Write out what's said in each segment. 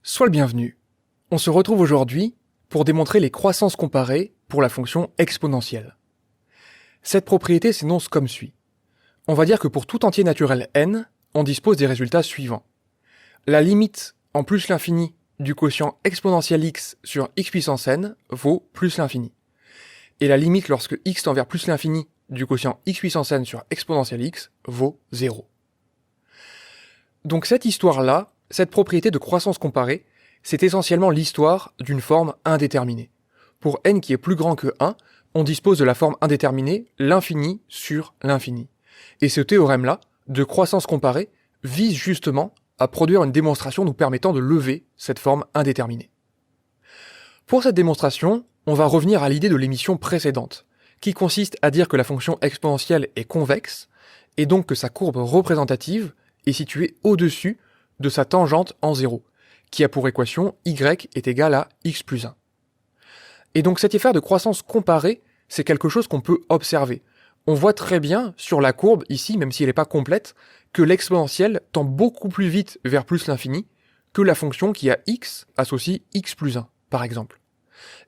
Sois le bienvenu. On se retrouve aujourd'hui pour démontrer les croissances comparées pour la fonction exponentielle. Cette propriété s'énonce comme suit. On va dire que pour tout entier naturel n, on dispose des résultats suivants. La limite en plus l'infini du quotient exponentiel x sur x puissance n vaut plus l'infini. Et la limite lorsque x tend vers plus l'infini du quotient x puissance n sur exponentiel x vaut 0. Donc cette histoire-là, cette propriété de croissance comparée, c'est essentiellement l'histoire d'une forme indéterminée. Pour n qui est plus grand que 1, on dispose de la forme indéterminée l'infini sur l'infini. Et ce théorème-là, de croissance comparée, vise justement à produire une démonstration nous permettant de lever cette forme indéterminée. Pour cette démonstration, on va revenir à l'idée de l'émission précédente, qui consiste à dire que la fonction exponentielle est convexe, et donc que sa courbe représentative est située au-dessus de sa tangente en 0, qui a pour équation y est égal à x plus 1. Et donc cet effet de croissance comparée, c'est quelque chose qu'on peut observer. On voit très bien sur la courbe, ici, même si elle n'est pas complète, que l'exponentielle tend beaucoup plus vite vers plus l'infini que la fonction qui a x associe x plus 1, par exemple.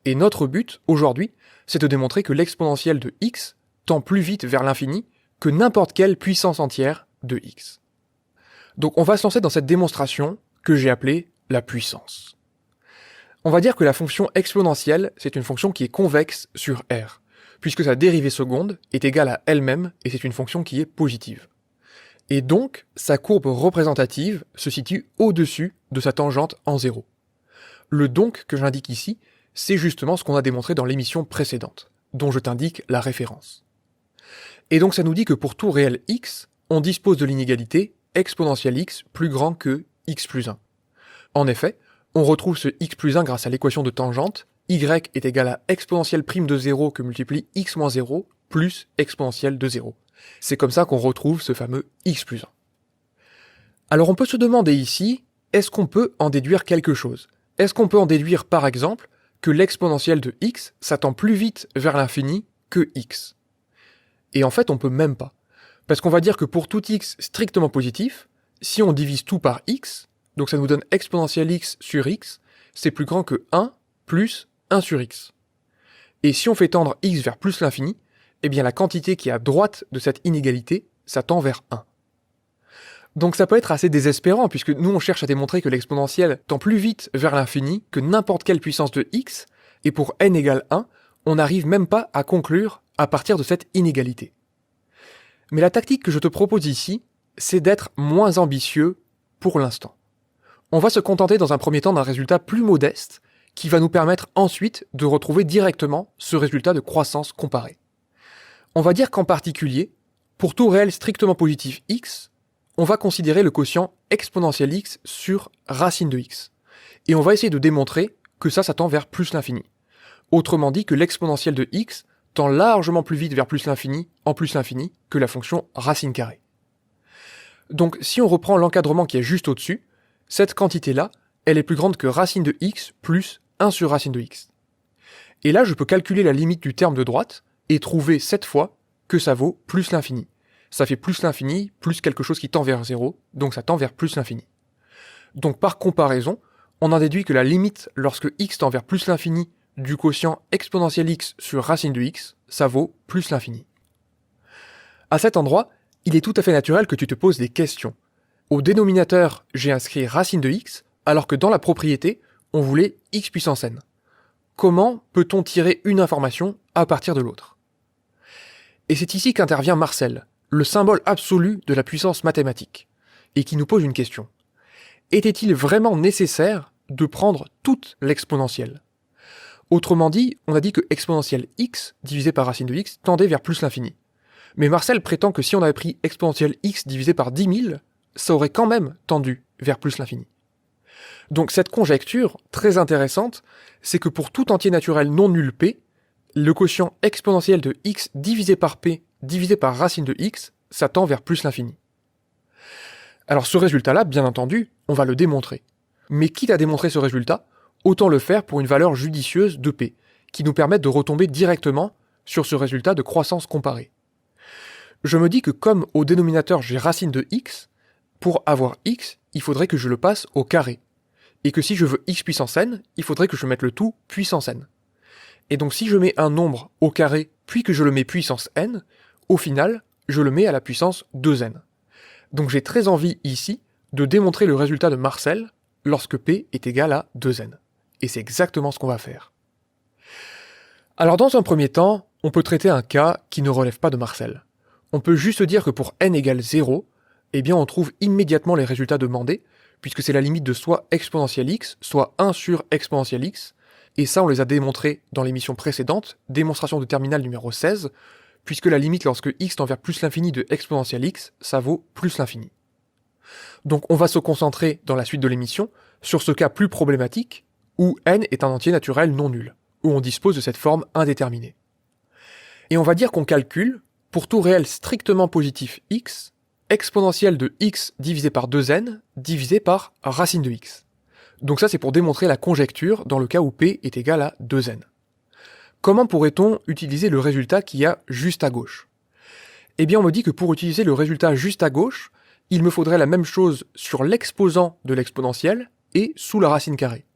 Et notre but, aujourd'hui, c'est de démontrer que l'exponentielle de x tend plus vite vers l'infini que n'importe quelle puissance entière de x. Donc on va se lancer dans cette démonstration que j'ai appelée la puissance. On va dire que la fonction exponentielle, c'est une fonction qui est convexe sur R, puisque sa dérivée seconde est égale à elle-même et c'est une fonction qui est positive. Et donc, sa courbe représentative se situe au-dessus de sa tangente en 0. Le donc que j'indique ici, c'est justement ce qu'on a démontré dans l'émission précédente, dont je t'indique la référence. Et donc ça nous dit que pour tout réel x, on dispose de l'inégalité exponentielle x plus grand que x plus 1. En effet, on retrouve ce x plus 1 grâce à l'équation de tangente, y est égal à exponentielle prime de 0 que multiplie x moins 0 plus exponentielle de 0. C'est comme ça qu'on retrouve ce fameux x plus 1. Alors on peut se demander ici, est-ce qu'on peut en déduire quelque chose? Est-ce qu'on peut en déduire par exemple que l'exponentielle de x s'attend plus vite vers l'infini que x? Et en fait on peut même pas. Parce qu'on va dire que pour tout x strictement positif, si on divise tout par x, donc ça nous donne exponentielle x sur x, c'est plus grand que 1 plus 1 sur x. Et si on fait tendre x vers plus l'infini, eh bien la quantité qui est à droite de cette inégalité, ça tend vers 1. Donc ça peut être assez désespérant, puisque nous on cherche à démontrer que l'exponentielle tend plus vite vers l'infini que n'importe quelle puissance de x, et pour n égale 1, on n'arrive même pas à conclure à partir de cette inégalité. Mais la tactique que je te propose ici, c'est d'être moins ambitieux pour l'instant. On va se contenter dans un premier temps d'un résultat plus modeste qui va nous permettre ensuite de retrouver directement ce résultat de croissance comparée. On va dire qu'en particulier, pour tout réel strictement positif x, on va considérer le quotient exponentiel x sur racine de x. Et on va essayer de démontrer que ça tend vers plus l'infini. Autrement dit que l'exponentielle de x tend largement plus vite vers plus l'infini en plus l'infini que la fonction racine carrée. Donc si on reprend l'encadrement qui est juste au-dessus, cette quantité-là, elle est plus grande que racine de x plus 1 sur racine de x. Et là, je peux calculer la limite du terme de droite et trouver cette fois que ça vaut plus l'infini. Ça fait plus l'infini, plus quelque chose qui tend vers 0, donc ça tend vers plus l'infini. Donc par comparaison, on en déduit que la limite lorsque x tend vers plus l'infini du quotient exponentiel x sur racine de x, ça vaut plus l'infini. À cet endroit, il est tout à fait naturel que tu te poses des questions. Au dénominateur, j'ai inscrit racine de x, alors que dans la propriété, on voulait x puissance n. Comment peut-on tirer une information à partir de l'autre? Et c'est ici qu'intervient Marcel, le symbole absolu de la puissance mathématique, et qui nous pose une question. Était-il vraiment nécessaire de prendre toute l'exponentielle? Autrement dit, on a dit que exponentielle x divisé par racine de x tendait vers plus l'infini. Mais Marcel prétend que si on avait pris exponentielle x divisé par 10 000, ça aurait quand même tendu vers plus l'infini. Donc cette conjecture, très intéressante, c'est que pour tout entier naturel non nul p, le quotient exponentiel de x divisé par p divisé par racine de x, ça tend vers plus l'infini. Alors ce résultat-là, bien entendu, on va le démontrer. Mais quitte à démontrer ce résultat, autant le faire pour une valeur judicieuse de p, qui nous permette de retomber directement sur ce résultat de croissance comparée. Je me dis que comme au dénominateur j'ai racine de x, pour avoir x, il faudrait que je le passe au carré. et que si je veux x puissance n, il faudrait que je mette le tout puissance n. Et donc si je mets un nombre au carré, puis que je le mets puissance n, au final, je le mets à la puissance 2n. Donc j'ai très envie ici de démontrer le résultat de Marcel lorsque p est égal à 2n. Et c'est exactement ce qu'on va faire. Alors dans un premier temps, on peut traiter un cas qui ne relève pas de Marcel. On peut juste dire que pour n égale 0, eh bien on trouve immédiatement les résultats demandés, puisque c'est la limite de soit exponentielle x, soit 1 sur exponentielle x, et ça on les a démontrés dans l'émission précédente, démonstration de terminale numéro 16, puisque la limite lorsque x tend vers plus l'infini de exponentielle x, ça vaut plus l'infini. Donc on va se concentrer dans la suite de l'émission sur ce cas plus problématique, où n est un entier naturel non nul, où on dispose de cette forme indéterminée. Et on va dire qu'on calcule, pour tout réel strictement positif x, exponentielle de x divisé par 2n divisé par racine de x. Donc ça c'est pour démontrer la conjecture dans le cas où p est égal à 2n. Comment pourrait-on utiliser le résultat qu'il y a juste à gauche? Eh bien on me dit que pour utiliser le résultat juste à gauche, il me faudrait la même chose sur l'exposant de l'exponentielle et sous la racine carrée.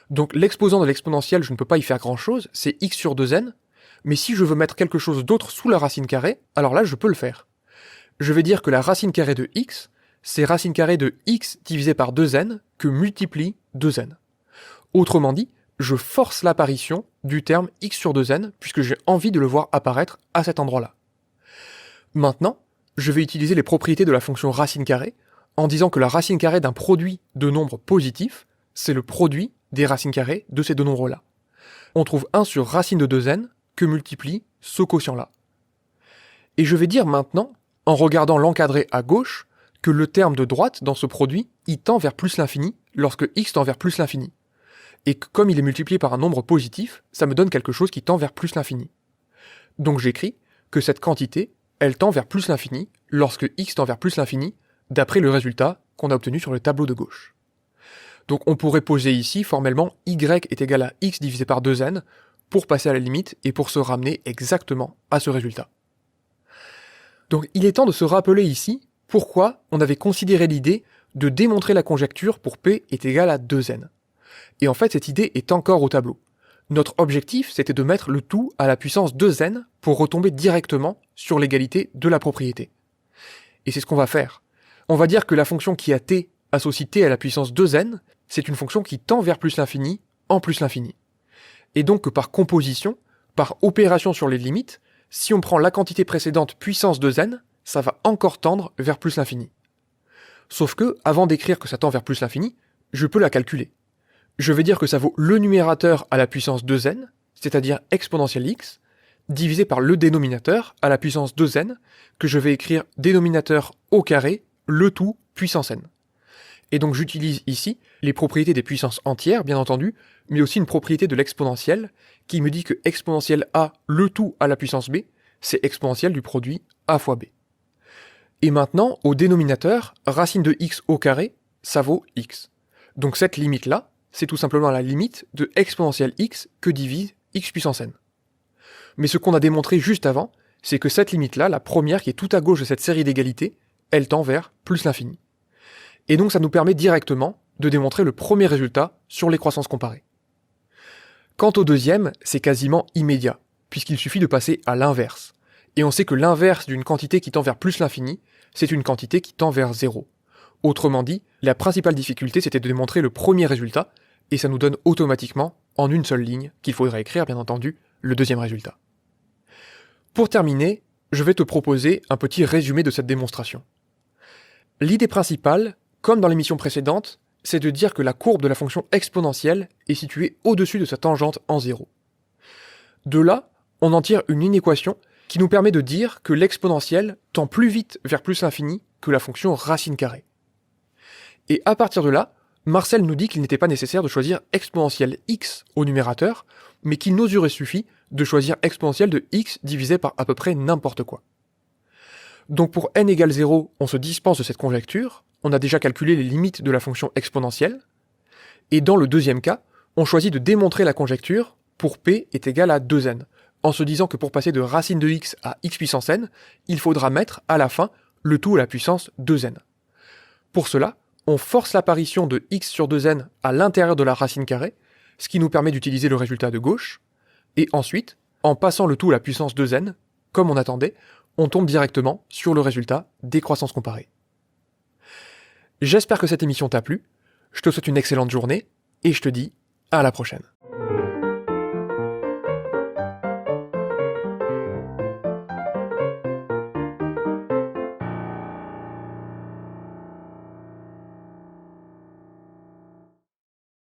Donc l'exposant de l'exponentielle, je ne peux pas y faire grand chose, c'est x sur 2n, mais si je veux mettre quelque chose d'autre sous la racine carrée, alors là je peux le faire. Je vais dire que la racine carrée de x, c'est racine carrée de x divisé par 2n que multiplie 2n. Autrement dit, je force l'apparition du terme x sur 2n puisque j'ai envie de le voir apparaître à cet endroit-là. Maintenant, je vais utiliser les propriétés de la fonction racine carrée en disant que la racine carrée d'un produit de nombres positifs, c'est le produit des racines carrées de ces deux nombres-là. On trouve 1 sur racine de 2n que multiplie ce quotient-là. Et je vais dire maintenant, en regardant l'encadré à gauche, que le terme de droite dans ce produit, il tend vers plus l'infini lorsque x tend vers plus l'infini. Et que comme il est multiplié par un nombre positif, ça me donne quelque chose qui tend vers plus l'infini. Donc j'écris que cette quantité, elle tend vers plus l'infini lorsque x tend vers plus l'infini, d'après le résultat qu'on a obtenu sur le tableau de gauche. Donc on pourrait poser ici formellement y est égal à x divisé par 2n pour passer à la limite et pour se ramener exactement à ce résultat. Donc il est temps de se rappeler ici pourquoi on avait considéré l'idée de démontrer la conjecture pour p est égal à 2n. Et en fait cette idée est encore au tableau. Notre objectif c'était de mettre le tout à la puissance 2n pour retomber directement sur l'égalité de la propriété. Et c'est ce qu'on va faire. On va dire que la fonction qui a t associe t à la puissance 2n, c'est une fonction qui tend vers plus l'infini en plus l'infini. Et donc que par composition, par opération sur les limites, si on prend la quantité précédente puissance 2n, ça va encore tendre vers plus l'infini. Sauf que, avant d'écrire que ça tend vers plus l'infini, je peux la calculer. Je vais dire que ça vaut le numérateur à la puissance 2n, c'est-à-dire exponentielle x, divisé par le dénominateur à la puissance 2n, que je vais écrire dénominateur au carré, le tout puissance n. Et donc j'utilise ici les propriétés des puissances entières, bien entendu, mais aussi une propriété de l'exponentielle, qui me dit que exponentielle a le tout à la puissance b, c'est exponentielle du produit a fois b. Et maintenant, au dénominateur, racine de x au carré, ça vaut x. Donc cette limite-là, c'est tout simplement la limite de exponentielle x que divise x puissance n. Mais ce qu'on a démontré juste avant, c'est que cette limite-là, la première qui est tout à gauche de cette série d'égalités, elle tend vers plus l'infini. Et donc ça nous permet directement de démontrer le premier résultat sur les croissances comparées. Quant au deuxième, c'est quasiment immédiat, puisqu'il suffit de passer à l'inverse. Et on sait que l'inverse d'une quantité qui tend vers plus l'infini, c'est une quantité qui tend vers 0. Autrement dit, la principale difficulté c'était de démontrer le premier résultat, et ça nous donne automatiquement, en une seule ligne, qu'il faudrait écrire bien entendu, le deuxième résultat. Pour terminer, je vais te proposer un petit résumé de cette démonstration. L'idée principale, comme dans l'émission précédente, c'est de dire que la courbe de la fonction exponentielle est située au-dessus de sa tangente en 0. De là, on en tire une inéquation qui nous permet de dire que l'exponentielle tend plus vite vers plus l'infini que la fonction racine carrée. Et à partir de là, Marcel nous dit qu'il n'était pas nécessaire de choisir exponentielle x au numérateur, mais qu'il nous aurait suffi de choisir exponentielle de x divisé par à peu près n'importe quoi. Donc pour n égale 0, on se dispense de cette conjecture, on a déjà calculé les limites de la fonction exponentielle, et dans le deuxième cas, on choisit de démontrer la conjecture pour p est égal à 2n, en se disant que pour passer de racine de x à x puissance n, il faudra mettre à la fin le tout à la puissance 2n. Pour cela, on force l'apparition de x sur 2n à l'intérieur de la racine carrée, ce qui nous permet d'utiliser le résultat de gauche, et ensuite, en passant le tout à la puissance 2n, comme on attendait, on tombe directement sur le résultat des croissances comparées. J'espère que cette émission t'a plu, je te souhaite une excellente journée, et je te dis à la prochaine.